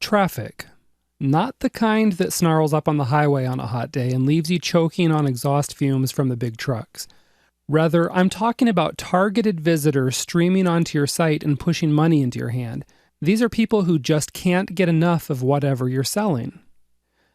Traffic. Not the kind that snarls up on the highway on a hot day and leaves you choking on exhaust fumes from the big trucks. Rather, I'm talking about targeted visitors streaming onto your site and pushing money into your hand. These are people who just can't get enough of whatever you're selling.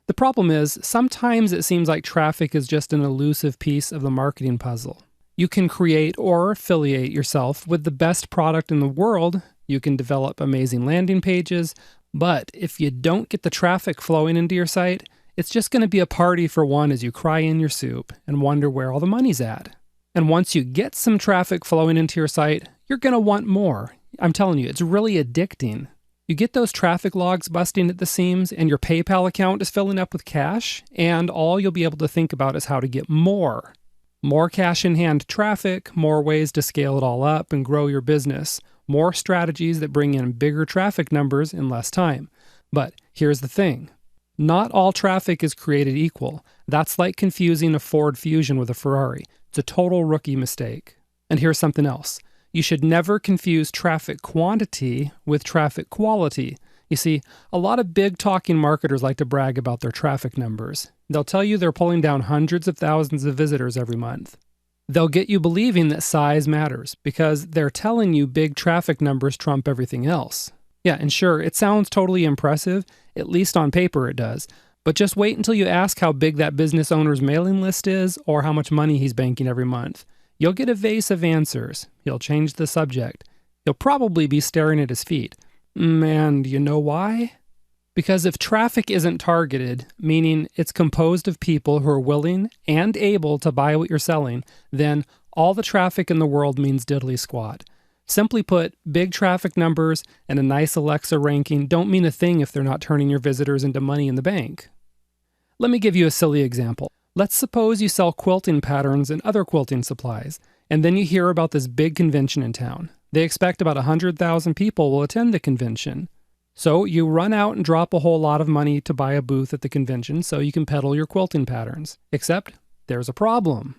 The problem is, sometimes it seems like traffic is just an elusive piece of the marketing puzzle. You can create or affiliate yourself with the best product in the world, you can develop amazing landing pages, but if you don't get the traffic flowing into your site, it's just going to be a party for one as you cry in your soup and wonder where all the money's at. And once you get some traffic flowing into your site, you're going to want more. I'm telling you, it's really addicting. You get those traffic logs busting at the seams and your PayPal account is filling up with cash, and all you'll be able to think about is how to get more. More cash in hand traffic, more ways to scale it all up and grow your business, more strategies that bring in bigger traffic numbers in less time. But here's the thing. Not all traffic is created equal. That's like confusing a Ford Fusion with a Ferrari. It's a total rookie mistake. And here's something else. You should never confuse traffic quantity with traffic quality. You see, a lot of big talking marketers like to brag about their traffic numbers. They'll tell you they're pulling down hundreds of thousands of visitors every month. They'll get you believing that size matters because they're telling you big traffic numbers trump everything else. Yeah, and sure, it sounds totally impressive, at least on paper it does, but just wait until you ask how big that business owner's mailing list is or how much money he's banking every month. You'll get evasive answers. He'll change the subject. You'll probably be staring at his feet. And you know why? Because if traffic isn't targeted, meaning it's composed of people who are willing and able to buy what you're selling, then all the traffic in the world means diddly squat. Simply put, big traffic numbers and a nice Alexa ranking don't mean a thing if they're not turning your visitors into money in the bank. Let me give you a silly example. Let's suppose you sell quilting patterns and other quilting supplies, and then you hear about this big convention in town. They expect about 100,000 people will attend the convention. So you run out and drop a whole lot of money to buy a booth at the convention so you can peddle your quilting patterns. Except there's a problem.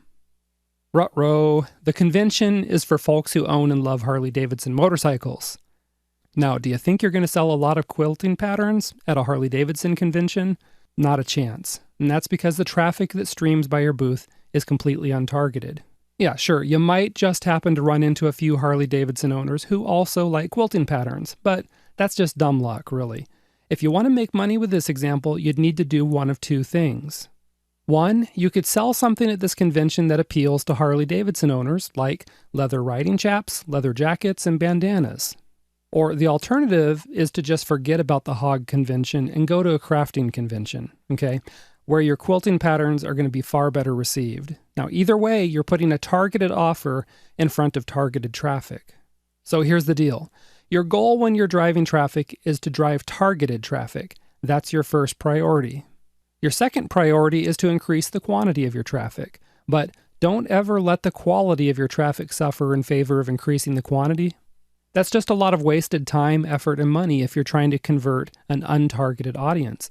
Ruh-roh, the convention is for folks who own and love Harley-Davidson motorcycles. Now, do you think you're going to sell a lot of quilting patterns at a Harley-Davidson convention? Not a chance. And that's because the traffic that streams by your booth is completely untargeted. Yeah, sure, you might just happen to run into a few Harley-Davidson owners who also like quilting patterns, but that's just dumb luck, really. If you want to make money with this example, you'd need to do one of two things. One, you could sell something at this convention that appeals to Harley-Davidson owners, like leather riding chaps, leather jackets, and bandanas. Or the alternative is to just forget about the hog convention and go to a crafting convention, okay, where your quilting patterns are going to be far better received. Now, either way, you're putting a targeted offer in front of targeted traffic. So here's the deal. Your goal when you're driving traffic is to drive targeted traffic. That's your first priority. Your second priority is to increase the quantity of your traffic. But don't ever let the quality of your traffic suffer in favor of increasing the quantity. That's just a lot of wasted time, effort, and money if you're trying to convert an untargeted audience.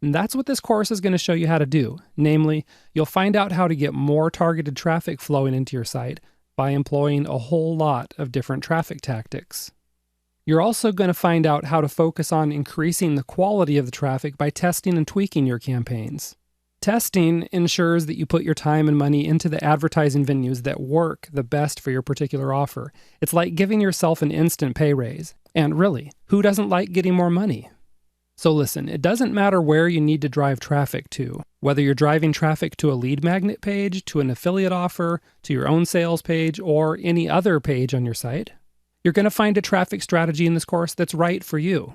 And that's what this course is going to show you how to do. Namely, you'll find out how to get more targeted traffic flowing into your site by employing a whole lot of different traffic tactics. You're also going to find out how to focus on increasing the quality of the traffic by testing and tweaking your campaigns. Testing ensures that you put your time and money into the advertising venues that work the best for your particular offer. It's like giving yourself an instant pay raise. And really, who doesn't like getting more money? So listen, it doesn't matter where you need to drive traffic to, whether you're driving traffic to a lead magnet page, to an affiliate offer, to your own sales page, or any other page on your site. You're going to find a traffic strategy in this course that's right for you.